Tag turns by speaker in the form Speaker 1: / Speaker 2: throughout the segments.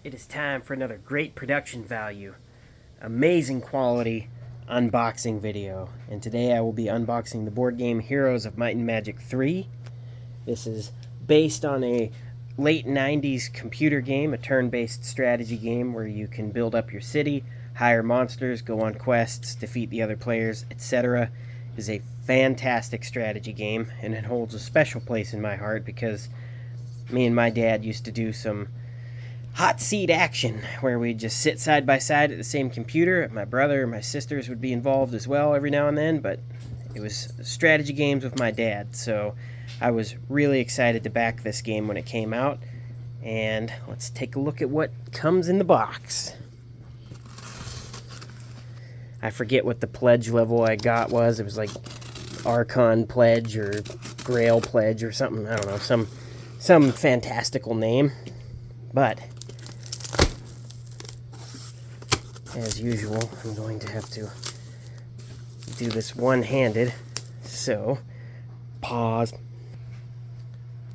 Speaker 1: It is time for another great production value, amazing quality unboxing video. And today I will be unboxing the board game Heroes of Might and Magic 3. This is based on a late 90s computer game, a turn-based strategy game where you can build up your city, hire monsters, go on quests, defeat the other players, etc. It is a fantastic strategy game, and it holds a special place in my heart because me and my dad used to do some hot seat action where we'd just sit side by side at the same computer. My brother and my sisters would be involved as well every now and then, but it was strategy games with my dad, so I was really excited to back this game when it came out. And let's take a look at what comes in the box. I forget what the pledge level I got was. It was like Archon Pledge or Grail Pledge or something. I don't know, some fantastical name. But as usual, I'm going to have to do this one-handed. So, pause.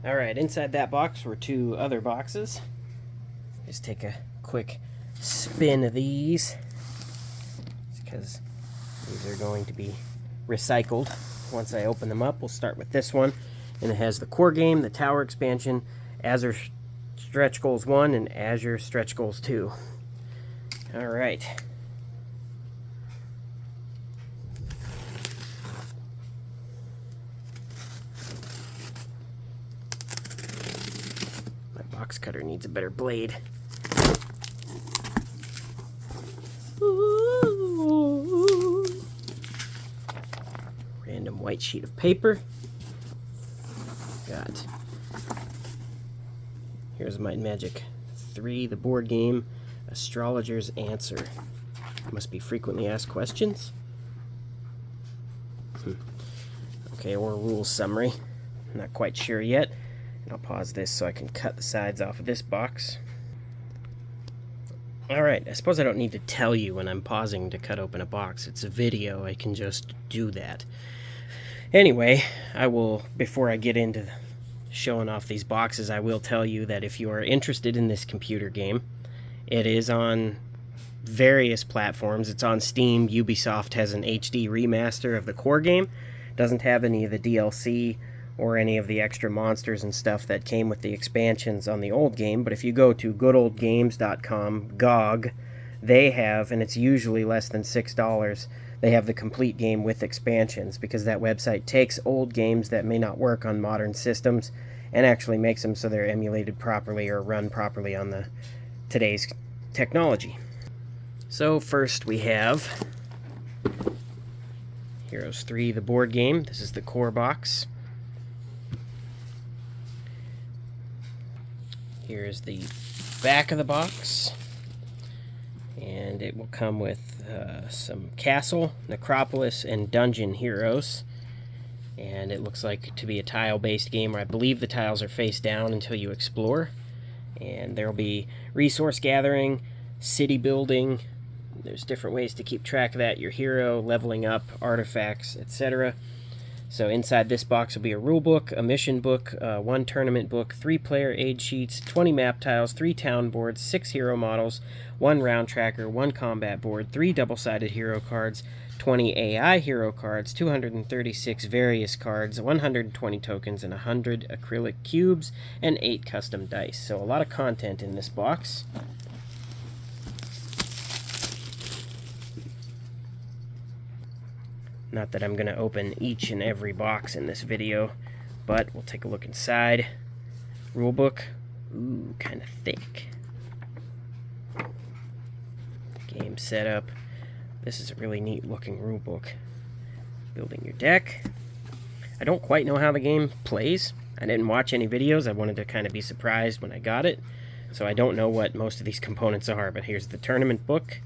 Speaker 1: Alright, inside that box were two other boxes. Just take a quick spin of these, because these are going to be recycled once I open them up. We'll start with this one, and it has the core game, the tower expansion, Azure Stretch Goals 1, and Azure Stretch Goals 2. Alright. My box cutter needs a better blade. Ooh. Random white sheet of paper. Got Here's Might and Magic 3, the board game, Astrologer's Answer. Must be frequently asked questions. Okay, or rules summary. Not quite sure yet. And I'll pause this so I can cut the sides off of this box. Alright, I suppose I don't need to tell you when I'm pausing to cut open a box. It's a video, I can just do that. Anyway, before I get into showing off these boxes, I will tell you that if you are interested in this computer game, it is on various platforms. It's on Steam. Ubisoft has an HD remaster of the core game. Doesn't have any of the DLC or any of the extra monsters and stuff that came with the expansions on the old game, but if you go to goodoldgames.com, GOG, they have, and it's usually less than $6, they have the complete game with expansions, because that website takes old games that may not work on modern systems and actually makes them so they're emulated properly or run properly on today's technology. So first we have Heroes 3, the board game. This is the core box. Here's the back of the box, and it will come with some castle, necropolis, and dungeon heroes. And it looks like to be a tile-based game where I believe the tiles are face down until you explore. And there will be resource gathering, city building. There's different ways to keep track of that. Your hero, leveling up, artifacts, etc. So inside this box will be a rule book, a mission book, one tournament book, 3 player aid sheets, 20 map tiles, 3 town boards, 6 hero models, 1 round tracker, 1 combat board, 3 double-sided hero cards, 20 AI hero cards, 236 various cards, 120 tokens, and 100 acrylic cubes, and 8 custom dice. So a lot of content in this box. Not that I'm going to open each and every box in this video, but we'll take a look inside. Rulebook. Ooh, kind of thick. Game setup. This is a really neat looking rulebook. Building your deck. I don't quite know how the game plays. I didn't watch any videos. I wanted to kind of be surprised when I got it. So I don't know what most of these components are, but here's the tournament book.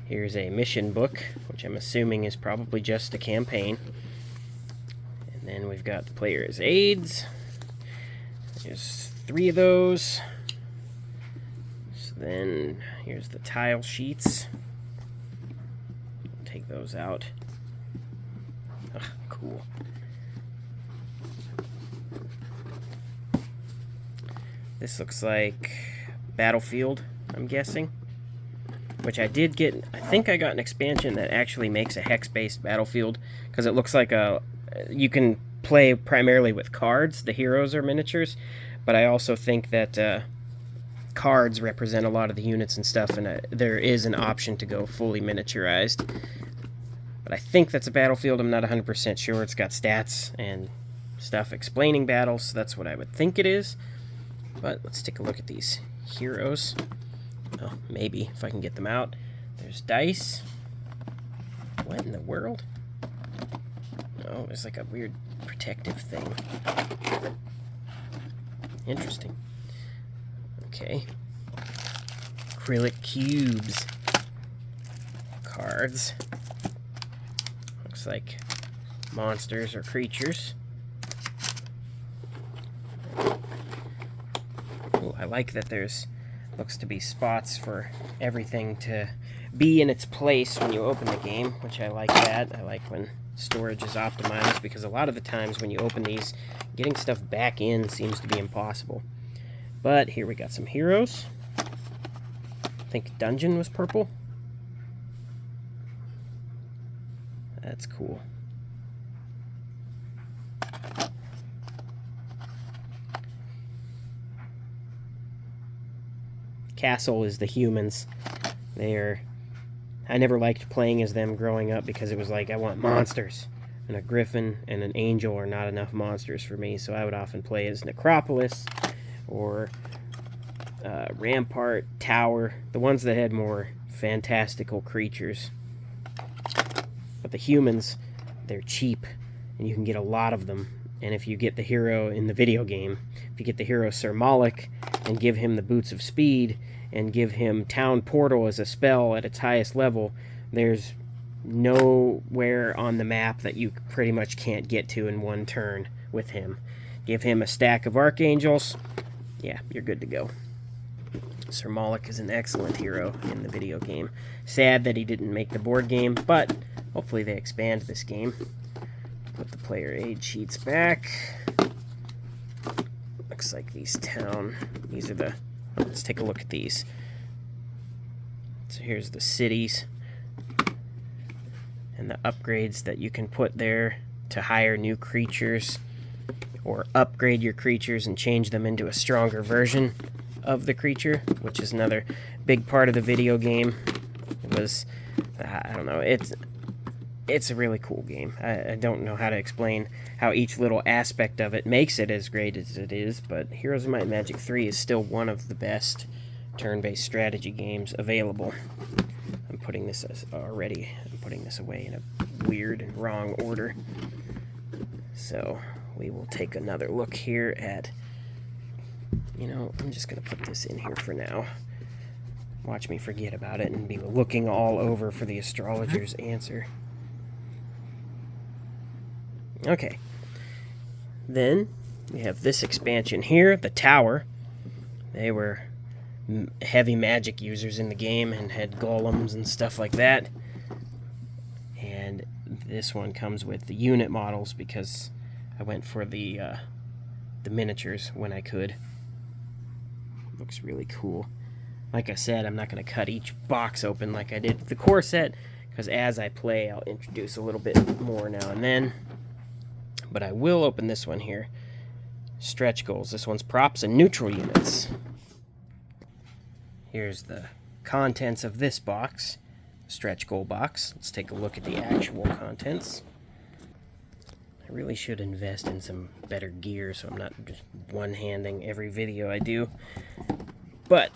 Speaker 1: Here's a mission book, which I'm assuming is probably just a campaign. And then we've got the player's aids. There's 3 of those. So then here's the tile sheets. Take those out. Ugh, cool. This looks like Battlefield I'm guessing. Which I did get. I think I got an expansion that actually makes a hex-based battlefield, because it looks like you can play primarily with cards. The heroes are miniatures, but I also think that cards represent a lot of the units and stuff, and there is an option to go fully miniaturized. But I think that's a battlefield. I'm not 100% sure. It's got stats and stuff explaining battles, so that's what I would think it is. But let's take a look at these heroes. Oh, maybe, if I can get them out. There's dice. What in the world? Oh, there's like a weird protective thing. Interesting. Okay. Acrylic cubes. Cards. Looks like monsters or creatures. Ooh, I like that there's looks to be spots for everything to be in its place when you open the game, which I like that. I like when storage is optimized, because a lot of the times when you open these, getting stuff back in seems to be impossible. But here we got some heroes. I think Dungeon was purple. That's cool. Castle is the humans. I never liked playing as them growing up, because it was like, I want monsters. And a griffin and an angel are not enough monsters for me, so I would often play as Necropolis or Rampart, Tower, the ones that had more fantastical creatures. But the humans, they're cheap, and you can get a lot of them. And if you get the hero in the video game, if you get the hero Sir Moloch and give him the Boots of Speed and give him Town Portal as a spell at its highest level, there's nowhere on the map that you pretty much can't get to in one turn with him. Give him a stack of Archangels, yeah, you're good to go. Sir Moloch is an excellent hero in the video game. Sad that he didn't make the board game, but hopefully they expand this game. Put the player aid sheets back. Looks like these are the, let's take a look at these. So here's the cities and the upgrades that you can put there to hire new creatures or upgrade your creatures and change them into a stronger version of the creature, which is another big part of the video game. It was, I don't know, it's a really cool game. I don't know how to explain how each little aspect of it makes it as great as it is, but Heroes of Might and Magic 3 is still one of the best turn-based strategy games available. I'm putting this away in a weird and wrong order. So we will take another look here at, I'm just going to put this in here for now. Watch me forget about it and be looking all over for the astrologer's answer. Okay. Then we have this expansion here, the Tower. They were heavy magic users in the game and had golems and stuff like that. And this one comes with the unit models because I went for the miniatures when I could. Looks really cool. Like I said, I'm not going to cut each box open like I did with the core set, because as I play, I'll introduce a little bit more now and then. But I will open this one here. Stretch goals. This one's props and neutral units. Here's the contents of this box. Stretch goal box. Let's take a look at the actual contents. I really should invest in some better gear so I'm not just one-handing every video I do. But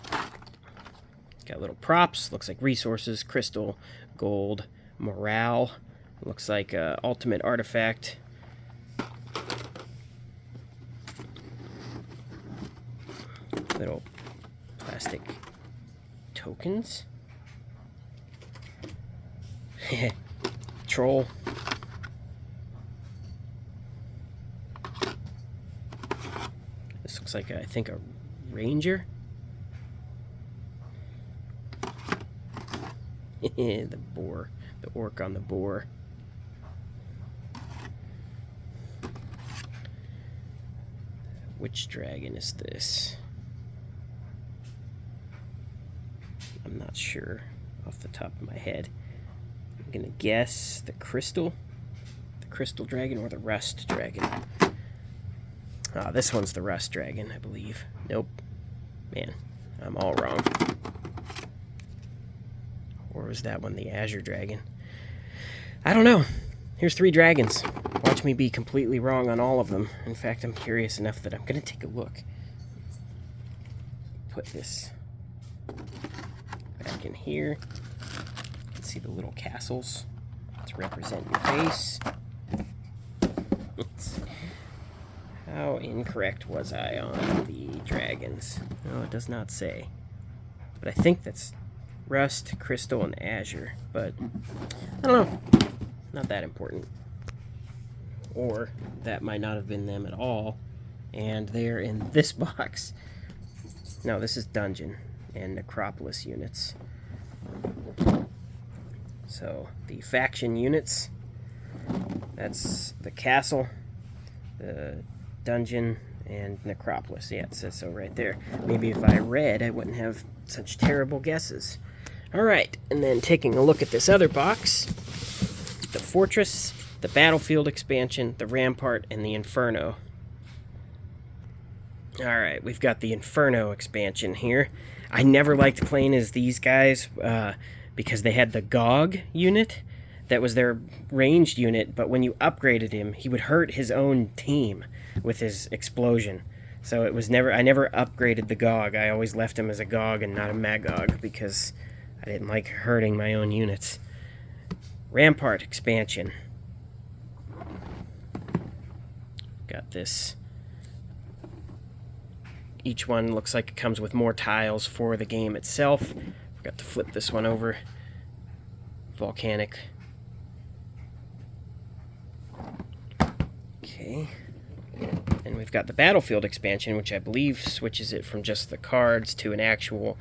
Speaker 1: got little props. Looks like resources, crystal, gold, morale. Looks like ultimate artifact. Little plastic tokens. Troll. This looks like, I think, a ranger. The boar. The orc on the boar. Which dragon is this? I'm not sure off the top of my head. I'm gonna guess the crystal dragon or the rust dragon. This one's the rust dragon, I believe. Nope. Man, I'm all wrong. Or was that one the azure dragon? I don't know. Here's 3 dragons. Watch me be completely wrong on all of them. In fact, I'm curious enough that I'm gonna take a look. Put this back in here. You can see the little castles to represent your base. How incorrect was I on the dragons? No, it does not say. But I think that's rust, crystal, and azure. But I don't know. Not that important. Or that might not have been them at all. And they're in this box. No, this is dungeon and necropolis units. So the faction units, that's the castle, the dungeon, and necropolis. Yeah, it says so right there. Maybe if I read, I wouldn't have such terrible guesses. Alright, and then taking a look at this other box, the fortress, the battlefield expansion, the rampart, and the inferno. Alright, we've got the inferno expansion here. I never liked playing as these guys because they had the GOG unit. That was their ranged unit, but when you upgraded him, he would hurt his own team with his explosion. So it was I never upgraded the GOG. I always left him as a GOG and not a Magog because I didn't like hurting my own units. Rampart expansion. Got this. Each one looks like it comes with more tiles for the game itself. Forgot to flip this one over. Volcanic. Okay. And we've got the battlefield expansion, which I believe switches it from just the cards to an actual,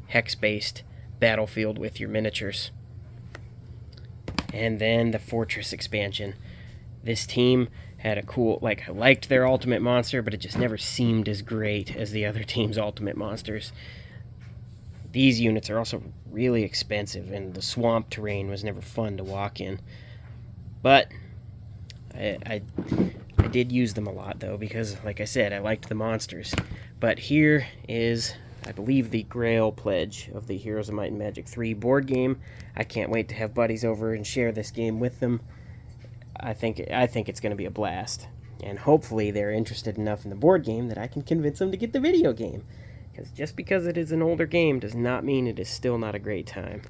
Speaker 1: hex-based battlefield with your miniatures. And then the fortress expansion. This team had a cool, I liked their ultimate monster, but it just never seemed as great as the other team's ultimate monsters. These units are also really expensive, and the swamp terrain was never fun to walk in. But I did use them a lot, though, because, like I said, I liked the monsters. But here is, I believe, the Grail Pledge of the Heroes of Might and Magic 3 board game. I can't wait to have buddies over and share this game with them. I think it's going to be a blast. And hopefully they're interested enough in the board game that I can convince them to get the video game. Because just because it is an older game does not mean it is still not a great time.